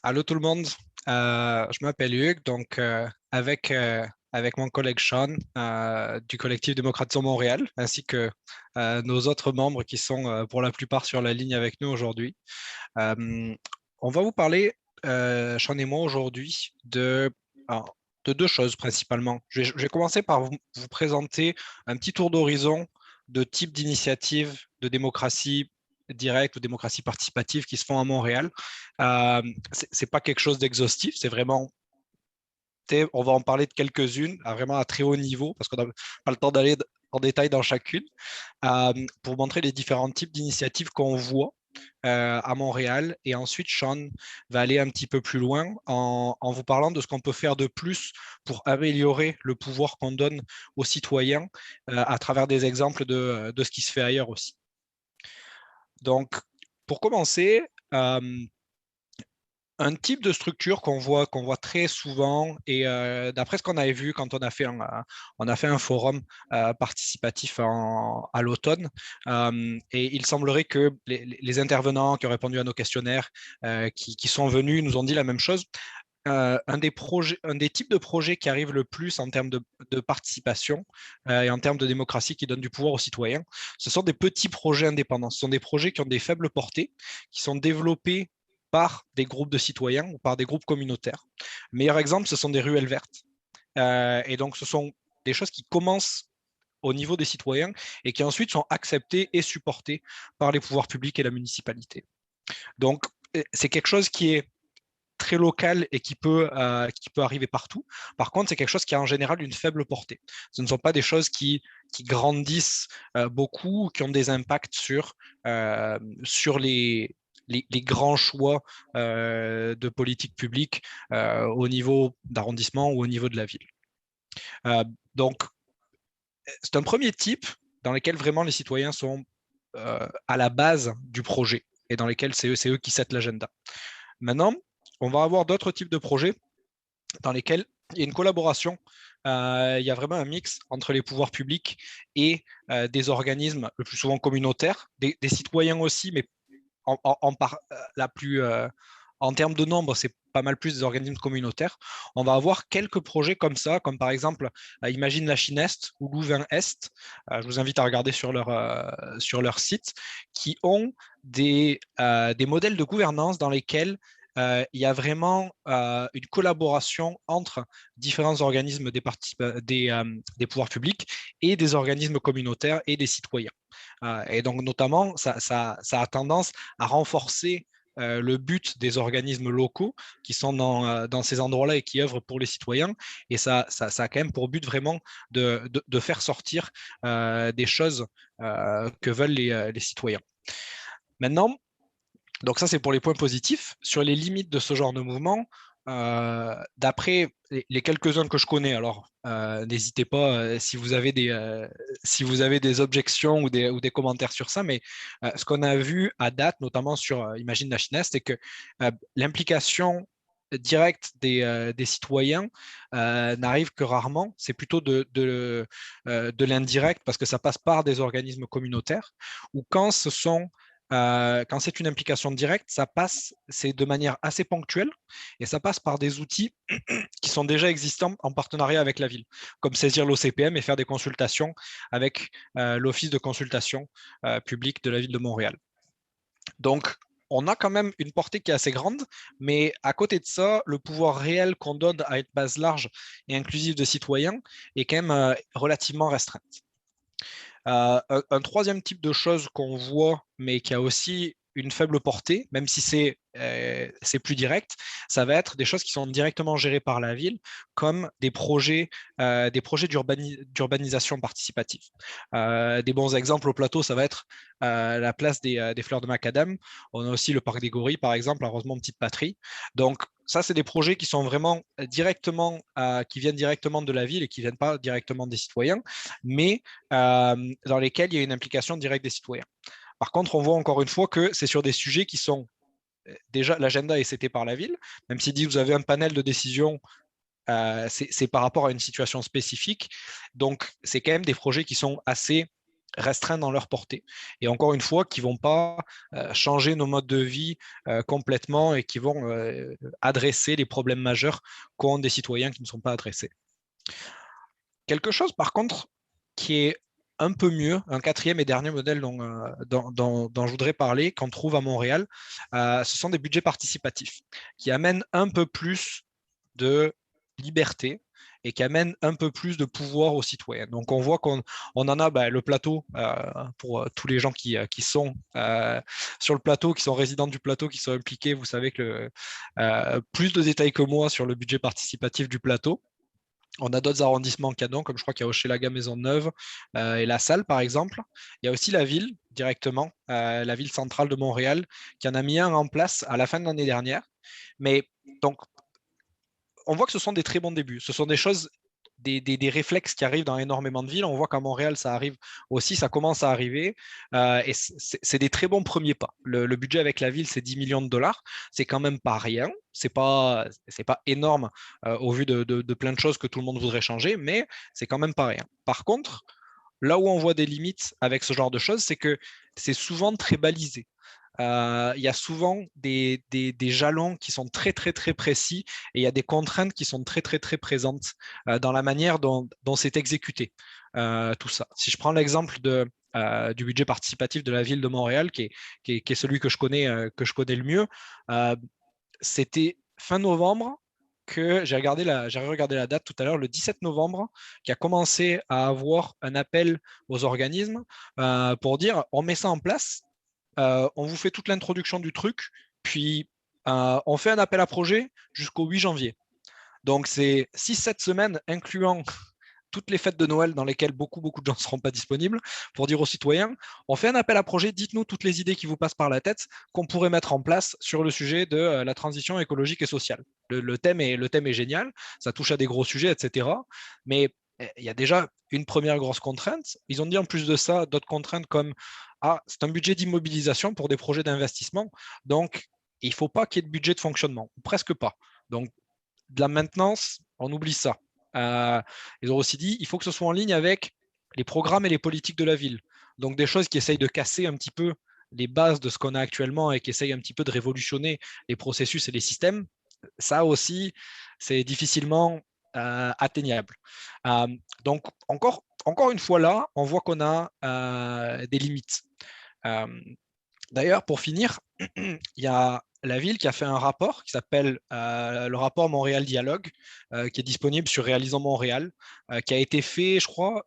Allô tout le monde. Je m'appelle Hugues, donc avec mon collègue Sean du collectif Démocratisons Montréal, ainsi que nos autres membres qui sont pour la plupart sur la ligne avec nous aujourd'hui. Euh, on va vous parler, Sean et moi, aujourd'hui, alors, de deux choses principalement. Je vais commencer par vous présenter un petit tour d'horizon de types d'initiatives de démocratie directe ou démocratie participative qui se font à Montréal. C'est pas quelque chose d'exhaustif, c'est vraiment, on va en parler de quelques-unes, vraiment à très haut niveau, parce qu'on n'a pas le temps d'aller en détail dans chacune, pour montrer les différents types d'initiatives qu'on voit à Montréal. Et ensuite, Sean va aller un petit peu plus loin en vous parlant de ce qu'on peut faire de plus pour améliorer le pouvoir qu'on donne aux citoyens à travers des exemples de ce qui se fait ailleurs aussi. Donc, pour commencer, un type de structure qu'on voit très souvent, et d'après ce qu'on avait vu quand on a fait un forum participatif à l'automne, et il semblerait que les intervenants qui ont répondu à nos questionnaires, qui sont venus, nous ont dit la même chose. Un des types de projets qui arrivent le plus en termes de participation et en termes de démocratie qui donne du pouvoir aux citoyens, ce sont des petits projets indépendants. Ce sont des projets qui ont des faibles portées, qui sont développés par des groupes de citoyens ou par des groupes communautaires. Meilleur exemple, ce sont des ruelles vertes. Et donc, ce sont des choses qui commencent au niveau des citoyens et qui ensuite sont acceptées et supportées par les pouvoirs publics et la municipalité. Donc, c'est quelque chose qui est très local et qui peut arriver partout. Par contre, c'est quelque chose qui a en général une faible portée. Ce ne sont pas des choses qui grandissent beaucoup, qui ont des impacts sur les grands choix de politique publique au niveau d'arrondissement ou au niveau de la ville. Euh, donc, c'est un premier type dans lequel vraiment les citoyens sont à la base du projet et dans lesquels c'est eux qui settent l'agenda. Maintenant, on va avoir d'autres types de projets dans lesquels il y a une collaboration, il y a vraiment un mix entre les pouvoirs publics et des organismes, le plus souvent communautaires, des citoyens aussi, mais en par, la plus, en termes de nombre, c'est pas mal plus des organismes communautaires. On va avoir quelques projets comme ça, comme par exemple Imagine la Chine Est ou Louvain Est. Je vous invite à regarder sur leur site, qui ont des modèles de gouvernance dans lesquels il y a vraiment une collaboration entre différents organismes des pouvoirs publics et des organismes communautaires et des citoyens. Et donc, notamment, ça a tendance à renforcer le but des organismes locaux qui sont dans ces endroits-là et qui œuvrent pour les citoyens. Et ça a quand même pour but vraiment de faire sortir des choses que veulent les citoyens. Maintenant, donc ça, c'est pour les points positifs. Sur les limites de ce genre de mouvement, d'après les quelques-uns que je connais, alors n'hésitez pas si vous avez des objections ou des commentaires sur ça, mais ce qu'on a vu à date, notamment sur Imagine la Chine, c'est que l'implication directe des citoyens n'arrive que rarement. C'est plutôt de l'indirect parce que ça passe par des organismes communautaires ou quand c'est une implication directe, c'est de manière assez ponctuelle et ça passe par des outils qui sont déjà existants en partenariat avec la ville, comme saisir l'OCPM et faire des consultations avec l'Office de consultation publique de la ville de Montréal. Donc, on a quand même une portée qui est assez grande, mais à côté de ça, le pouvoir réel qu'on donne à une base large et inclusive de citoyens est quand même relativement restreint. Un troisième type de chose qu'on voit, mais qui a aussi une faible portée, même si c'est plus direct, ça va être des choses qui sont directement gérées par la ville, comme des projets d'urbanisation participative. Des bons exemples au plateau, ça va être la place des Fleurs de Macadam. On a aussi le parc des Gorilles, par exemple, à Rosemont-Petite-Patrie. Donc, ça, c'est des projets qui sont vraiment qui viennent directement de la ville et qui ne viennent pas directement des citoyens, mais dans lesquels il y a une implication directe des citoyens. Par contre, on voit encore une fois que c'est sur des sujets qui sont déjà, l'agenda est seté par la ville, même si dit vous avez un panel de décision, c'est par rapport à une situation spécifique. Donc, c'est quand même des projets qui sont assez restreints dans leur portée. Et encore une fois, qui ne vont pas changer nos modes de vie complètement et qui vont adresser les problèmes majeurs qu'ont des citoyens qui ne sont pas adressés. Quelque chose, par contre, qui est un peu mieux, un quatrième et dernier modèle dont je voudrais parler, qu'on trouve à Montréal, ce sont des budgets participatifs qui amènent un peu plus de liberté et qui amènent un peu plus de pouvoir aux citoyens. Donc, on voit qu'on en a le plateau, pour tous les gens qui sont sur le plateau, qui sont résidents du plateau, qui sont impliqués. Vous savez que plus de détails que moi sur le budget participatif du plateau. On a d'autres arrondissements canons, comme je crois qu'il y a Hochelaga, Maisonneuve et La Salle, par exemple. Il y a aussi la ville, directement, la ville centrale de Montréal, qui en a mis un en place à la fin de l'année dernière. Mais donc, on voit que ce sont des très bons débuts. Ce sont des choses, des réflexes qui arrivent dans énormément de villes. On voit qu'à Montréal, ça arrive aussi, ça commence à arriver. Et c'est des très bons premiers pas. Le budget avec la ville, c'est 10 millions de dollars. C'est quand même pas rien. C'est pas énorme au vu de plein de choses que tout le monde voudrait changer, mais c'est quand même pas rien. Par contre, là où on voit des limites avec ce genre de choses, c'est que c'est souvent très balisé. Il y a souvent des jalons qui sont très, très, très précis et il y a des contraintes qui sont très, très, très présentes dans la manière dont c'est exécuté, tout ça. Si je prends l'exemple du budget participatif de la ville de Montréal, qui est celui que je connais le mieux, c'était fin novembre que j'ai regardé la date tout à l'heure, le 17 novembre, qui a commencé à avoir un appel aux organismes pour dire on met ça en place, on vous fait toute l'introduction du truc, puis on fait un appel à projet jusqu'au 8 janvier. Donc, c'est 6-7 semaines, incluant toutes les fêtes de Noël dans lesquelles beaucoup, beaucoup de gens ne seront pas disponibles, pour dire aux citoyens, on fait un appel à projet, dites-nous toutes les idées qui vous passent par la tête qu'on pourrait mettre en place sur le sujet de la transition écologique et sociale. Le thème est génial, ça touche à des gros sujets, etc. Mais il y a déjà une première grosse contrainte. Ils ont dit en plus de ça d'autres contraintes comme c'est un budget d'immobilisation pour des projets d'investissement, donc il ne faut pas qu'il y ait de budget de fonctionnement, presque pas. Donc, de la maintenance, on oublie ça. Ils ont aussi dit il faut que ce soit en ligne avec les programmes et les politiques de la ville. Donc, des choses qui essayent de casser un petit peu les bases de ce qu'on a actuellement et qui essayent un petit peu de révolutionner les processus et les systèmes. Ça aussi, c'est difficilement atteignable. Donc, encore une fois là, on voit qu'on a des limites. Euh, D'ailleurs, pour finir, il y a la ville qui a fait un rapport qui s'appelle le rapport Montréal Dialogue, qui est disponible sur Réalisons Montréal, qui a été fait, je crois,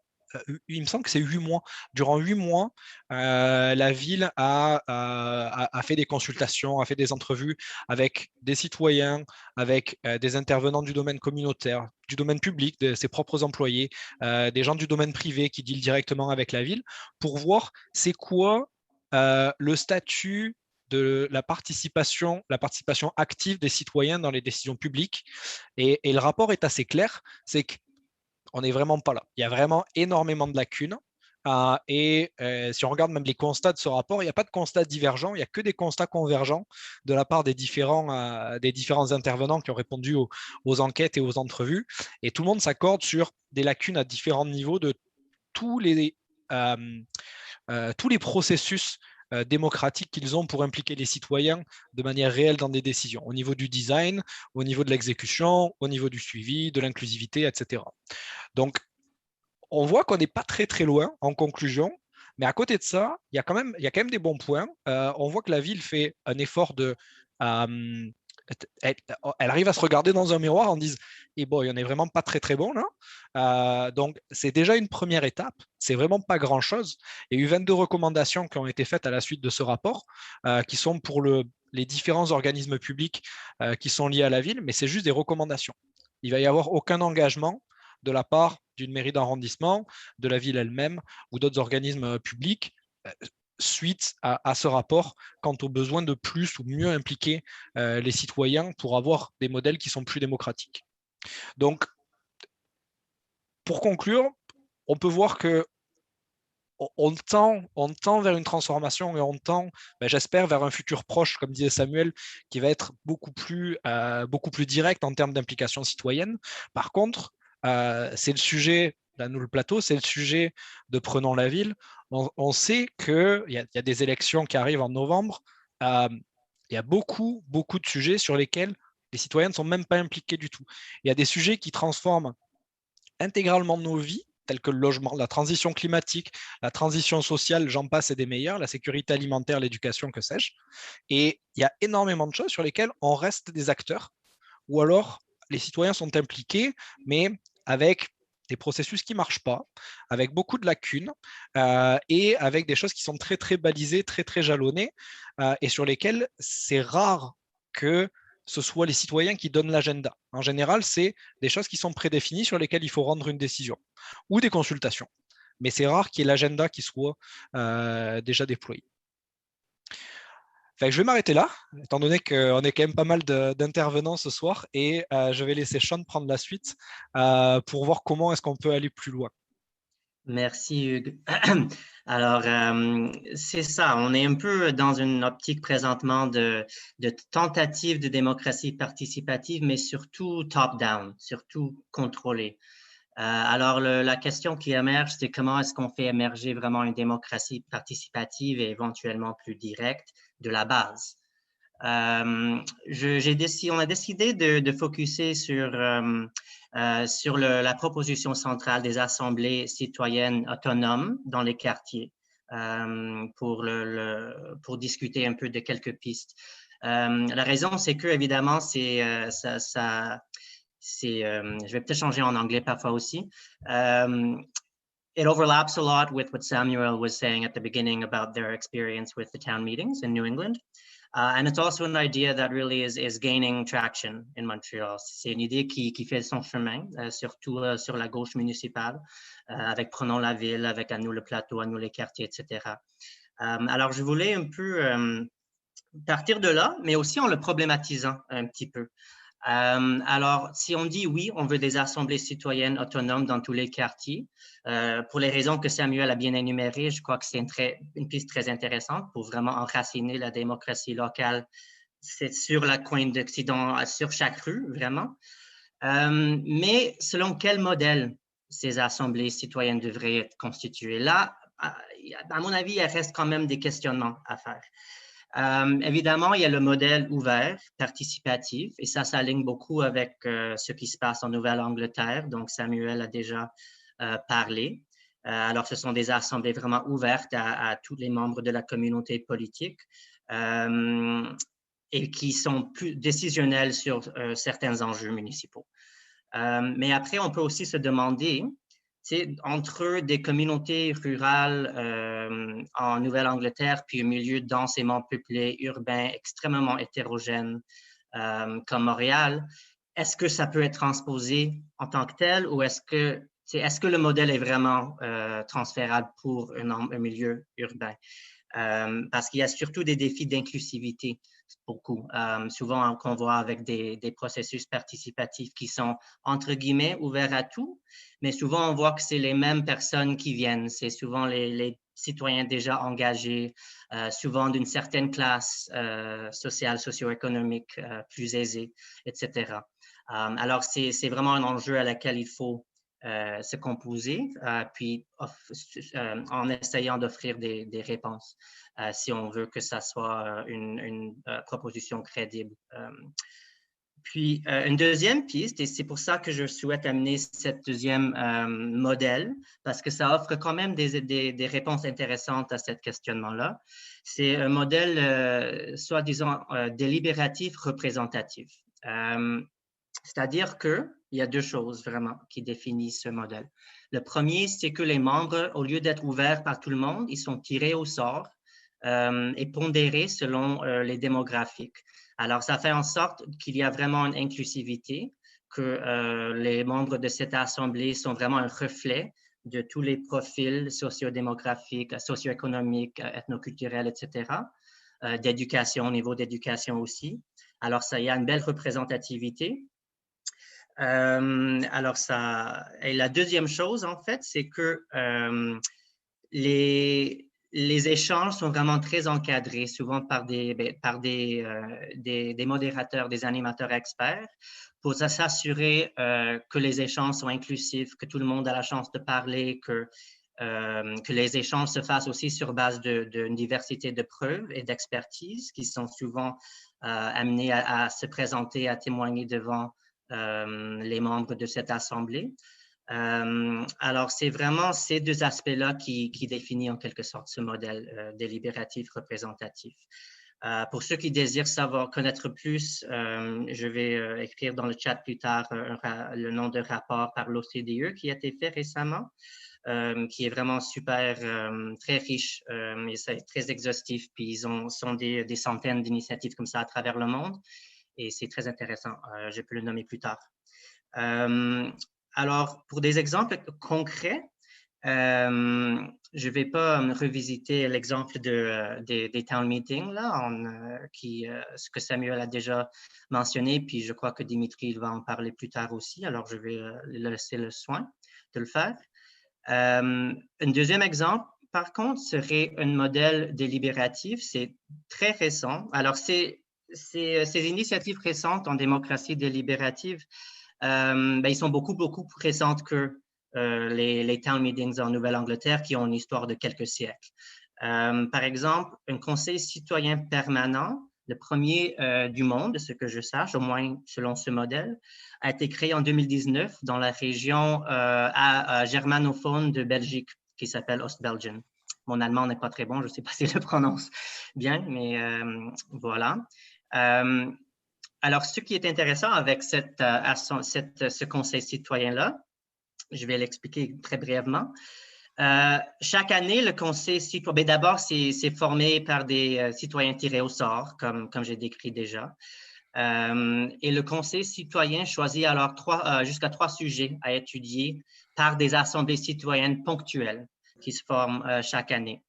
il me semble que c'est 8 mois. Durant 8 mois, la ville a fait des consultations, a fait des entrevues avec des citoyens, avec des intervenants du domaine communautaire, du domaine public, de ses propres employés, des gens du domaine privé qui dealent directement avec la ville, pour voir c'est quoi le statut de la participation active des citoyens dans les décisions publiques. Et le rapport est assez clair, c'est qu'on n'est vraiment pas là. Il y a vraiment énormément de lacunes. Si on regarde même les constats de ce rapport, il n'y a pas de constats divergents, il n'y a que des constats convergents de la part des différents intervenants qui ont répondu aux enquêtes et aux entrevues. Et tout le monde s'accorde sur des lacunes à différents niveaux de tous les, euh, tous les processus démocratiques qu'ils ont pour impliquer les citoyens de manière réelle dans des décisions, au niveau du design, au niveau de l'exécution, au niveau du suivi, de l'inclusivité, etc. Donc, on voit qu'on n'est pas très très loin en conclusion, mais à côté de ça, il y a quand même des bons points. On voit que la ville fait un effort euh, elle, elle, arrive à se regarder dans un miroir en disant eh bon, il en est vraiment pas très très bon là. Donc c'est déjà une première étape, c'est vraiment pas grand chose. Il y a eu 22 recommandations qui ont été faites à la suite de ce rapport, qui sont pour les différents organismes publics qui sont liés à la ville, mais c'est juste des recommandations. Il va y avoir aucun engagement de la part d'une mairie d'arrondissement, de la ville elle-même ou d'autres organismes publics suite à ce rapport quant au besoin de plus ou mieux impliquer les citoyens pour avoir des modèles qui sont plus démocratiques. Donc, pour conclure, on peut voir que on tend vers une transformation et on tend, j'espère, vers un futur proche, comme disait Samuel, qui va être beaucoup plus direct en termes d'implication citoyenne. Par contre, c'est le sujet nous le plateau, c'est le sujet de Prenons la ville. On sait qu'il y a des élections qui arrivent en novembre. Il y a beaucoup, beaucoup de sujets sur lesquels les citoyens ne sont même pas impliqués du tout. Il y a des sujets qui transforment intégralement nos vies, tels que le logement, la transition climatique, la transition sociale, j'en passe et des meilleurs, la sécurité alimentaire, l'éducation, que sais-je. Et il y a énormément de choses sur lesquelles on reste des acteurs, ou alors les citoyens sont impliqués, mais avec des processus qui ne marchent pas, avec beaucoup de lacunes et avec des choses qui sont très, très balisées, très, très jalonnées et sur lesquelles c'est rare que ce soit les citoyens qui donnent l'agenda. En général, c'est des choses qui sont prédéfinies sur lesquelles il faut rendre une décision ou des consultations. Mais c'est rare qu'il y ait l'agenda qui soit déjà déployé. Fait que je vais m'arrêter là, étant donné qu'on est quand même pas mal d'intervenants ce soir, et je vais laisser Sean prendre la suite pour voir comment est-ce qu'on peut aller plus loin. Merci, Hugues. Alors, c'est ça, on est un peu dans une optique présentement de tentative de démocratie participative, mais surtout top-down, surtout contrôlée. Alors, la question qui émerge, c'est comment est-ce qu'on fait émerger vraiment une démocratie participative et éventuellement plus directe de la base. On a décidé de focuser sur la proposition centrale des assemblées citoyennes autonomes dans les quartiers pour discuter un peu de quelques pistes. La raison, c'est que évidemment, je vais peut-être changer en anglais parfois aussi. It overlaps a lot with what Samuel was saying at the beginning about their experience with the town meetings in New England. And it's also an idea that really is gaining traction in Montreal. C'est une idée qui fait son chemin, surtout sur la gauche municipale, avec Prenons la ville, avec À nous le plateau, À nous les quartiers, etc. Alors, je voulais un peu partir de là, mais aussi en le problématisant un petit peu. Alors, si on dit oui, on veut des assemblées citoyennes autonomes dans tous les quartiers, pour les raisons que Samuel a bien énumérées, je crois que c'est une piste très intéressante pour vraiment enraciner la démocratie locale. C'est sur la coin d'Occident, sur chaque rue, vraiment. Mais selon quel modèle ces assemblées citoyennes devraient être constituées? Là, à mon avis, il reste quand même des questionnements à faire. Évidemment, il y a le modèle ouvert, participatif, et ça s'aligne beaucoup avec ce qui se passe en Nouvelle-Angleterre, donc Samuel a déjà parlé. Alors, ce sont des assemblées vraiment ouvertes à tous les membres de la communauté politique et qui sont plus décisionnelles sur certains enjeux municipaux. Mais après, on peut aussi se demander, entre des communautés rurales en Nouvelle-Angleterre, puis un milieu densément peuplé, urbain, extrêmement hétérogène comme Montréal, est-ce que ça peut être transposé en tant que tel ou est-ce que le modèle est vraiment transférable pour un milieu urbain? Parce qu'il y a surtout des défis d'inclusivité, beaucoup. Souvent, qu'on voit avec des processus participatifs qui sont, entre guillemets, ouverts à tout, mais souvent, on voit que c'est les mêmes personnes qui viennent. C'est souvent les citoyens déjà engagés, souvent d'une certaine classe sociale, socio-économique plus aisée, etc. Alors, c'est vraiment un enjeu à laquelle il faut se composer, puis en essayant d'offrir des réponses si on veut que ça soit une proposition crédible. Puis, une deuxième piste, et c'est pour ça que je souhaite amener cette deuxième modèle, parce que ça offre quand même des réponses intéressantes à ce questionnement-là. C'est un modèle, soi-disant, délibératif représentatif. C'est-à-dire qu'il y a deux choses vraiment qui définissent ce modèle. Le premier, c'est que les membres, au lieu d'être ouverts par tout le monde, ils sont tirés au sort et pondérés selon les démographiques. Alors, ça fait en sorte qu'il y a vraiment une inclusivité, que les membres de cette assemblée sont vraiment un reflet de tous les profils sociodémographiques, socio-économiques, ethnoculturels, etc., d'éducation, au niveau d'éducation aussi. Alors, il y a une belle représentativité. Alors, et la deuxième chose, en fait, c'est que les les échanges sont vraiment très encadrés, souvent par des modérateurs, des animateurs experts, pour s'assurer que les échanges sont inclusifs, que tout le monde a la chance de parler, que les échanges se fassent aussi sur base d'une diversité de preuves et d'expertise qui sont souvent amenés à se présenter, à témoigner devant les membres de cette assemblée. Alors, c'est vraiment ces deux aspects-là qui définissent en quelque sorte ce modèle délibératif représentatif. Pour ceux qui désirent connaître plus, je vais écrire dans le chat plus tard le nom de rapport par l'OCDE qui a été fait récemment, qui est vraiment super, très riche et c'est très exhaustif. Puis ils sont des centaines d'initiatives comme ça à travers le monde et c'est très intéressant. Je peux le nommer plus tard. Alors, pour des exemples concrets, je ne vais pas revisiter l'exemple des town meetings, là, ce que Samuel a déjà mentionné, puis je crois que Dimitri va en parler plus tard aussi, alors je vais laisser le soin de le faire. Un deuxième exemple, par contre, serait un modèle délibératif, c'est très récent. Alors, ces initiatives récentes en démocratie délibérative, ils sont beaucoup plus récentes que les town meetings en Nouvelle-Angleterre qui ont une histoire de quelques siècles. Par exemple, un conseil citoyen permanent, le premier du monde, de ce que je sache, au moins selon ce modèle, a été créé en 2019 dans la région germanophone de Belgique qui s'appelle Ostbelgien. Mon allemand n'est pas très bon, je ne sais pas si je le prononce bien, mais voilà. Alors, ce qui est intéressant avec ce conseil citoyen-là, je vais l'expliquer très brièvement. Chaque année, le conseil citoyen, d'abord, c'est formé par des citoyens tirés au sort, comme j'ai décrit déjà. Et le conseil citoyen choisit alors jusqu'à 3 sujets à étudier par des assemblées citoyennes ponctuelles qui se forment chaque année.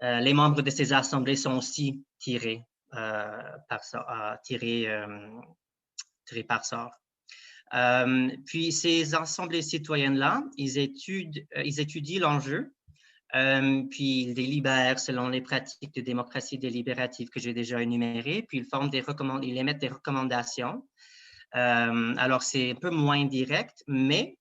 Les membres de ces assemblées sont aussi tirés par sort. Puis ces assemblées citoyennes-là, ils étudient l'enjeu, puis ils délibèrent selon les pratiques de démocratie délibérative que j'ai déjà énumérées, puis ils émettent des recommandations. Alors, c'est un peu moins direct, mais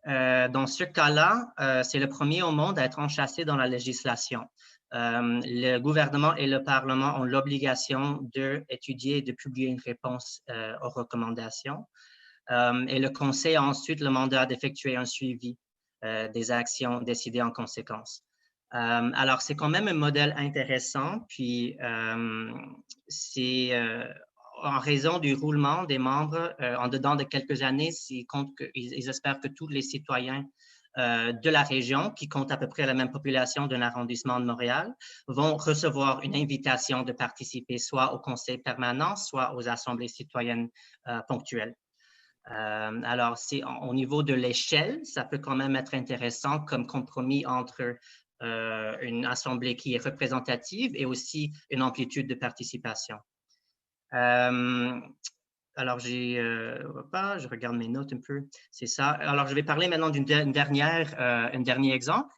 dans ce cas-là, c'est le premier au monde à être enchâssé dans la législation. Le gouvernement et le Parlement ont l'obligation d'étudier et de publier une réponse aux recommandations. Et le Conseil a ensuite le mandat d'effectuer un suivi des actions décidées en conséquence. Alors, c'est quand même un modèle intéressant, puis c'est en raison du roulement des membres, en dedans de quelques années, ils espèrent que tous les citoyens de la région, qui comptent à peu près la même population d'un arrondissement de Montréal, vont recevoir une invitation de participer soit au conseil permanent, soit aux assemblées citoyennes ponctuelles. Alors, au niveau de l'échelle, ça peut quand même être intéressant comme compromis entre une assemblée qui est représentative et aussi une amplitude de participation. Alors, je regarde mes notes un peu, c'est ça. Alors, je vais parler maintenant d'un dernier exemple.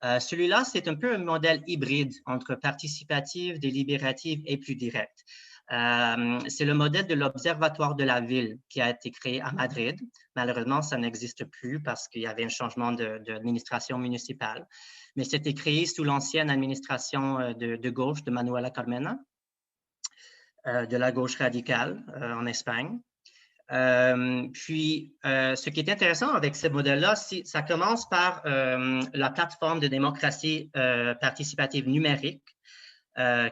Celui-là, c'est un peu un modèle hybride entre participatif, délibératif et plus direct. C'est le modèle de l'Observatoire de la ville qui a été créé à Madrid. Malheureusement, ça n'existe plus parce qu'il y avait un changement d'administration municipale. Mais c'était créé sous l'ancienne administration de gauche de Manuela Carmena, de la gauche radicale en Espagne. Puis, ce qui est intéressant avec ce modèle-là, ça commence par la plateforme de démocratie participative numérique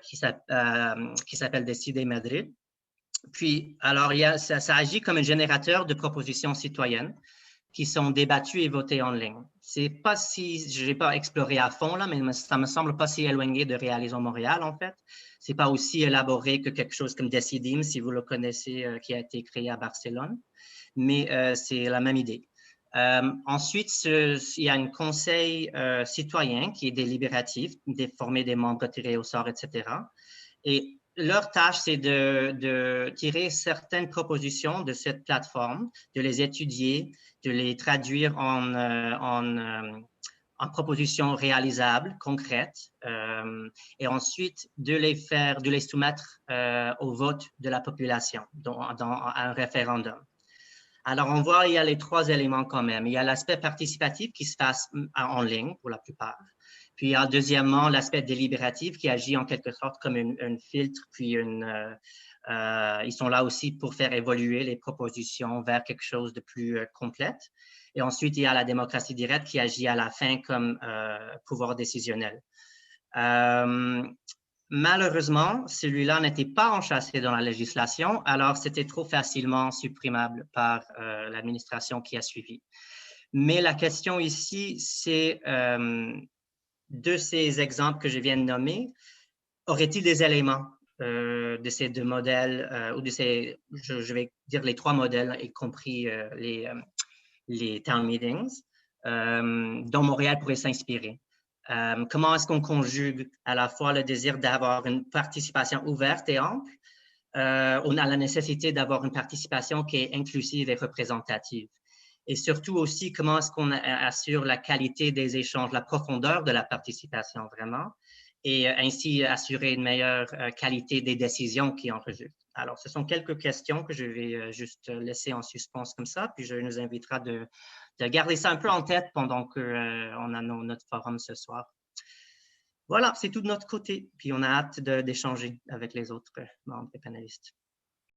qui s'appelle Decide Madrid. Puis, alors, ça agit comme un générateur de propositions citoyennes qui sont débattues et votées en ligne. Je n'ai pas exploré à fond, là, mais ça me semble pas si éloigné de Réalisons Montréal, en fait. C'est pas aussi élaboré que quelque chose comme Decidim, si vous le connaissez, qui a été créé à Barcelone, mais c'est la même idée. Ensuite, il y a un conseil citoyen qui est délibératif, formé des membres tirés au sort, etc. Et leur tâche, c'est de tirer certaines propositions de cette plateforme, de les étudier, de les traduire en en propositions réalisables, concrètes, et ensuite de les soumettre au vote de la population dans un référendum. Alors, on voit il y a les trois éléments quand même. Il y a l'aspect participatif qui se passe en ligne pour la plupart. Puis, il y a deuxièmement l'aspect délibératif qui agit en quelque sorte comme un filtre, puis ils sont là aussi pour faire évoluer les propositions vers quelque chose de plus complète. Et ensuite, il y a la démocratie directe qui agit à la fin comme pouvoir décisionnel. Malheureusement, celui-là n'était pas enchâssé dans la législation, alors c'était trop facilement supprimable par l'administration qui a suivi. Mais la question ici, c'est de ces exemples que je viens de nommer, aurait-il des éléments de ces deux modèles, ou de ces, je vais dire les trois modèles, y compris les town meetings, dont Montréal pourrait s'inspirer? Comment est-ce qu'on conjugue à la fois le désir d'avoir une participation ouverte et ample, on a la nécessité d'avoir une participation qui est inclusive et représentative? Et surtout aussi, comment est-ce qu'on assure la qualité des échanges, la profondeur de la participation vraiment, et ainsi assurer une meilleure qualité des décisions qui en résultent. Alors, ce sont quelques questions que je vais juste laisser en suspens comme ça, puis je nous invitera de garder ça un peu en tête pendant qu'on a notre forum ce soir. Voilà, c'est tout de notre côté, puis on a hâte d'échanger avec les autres membres et panélistes.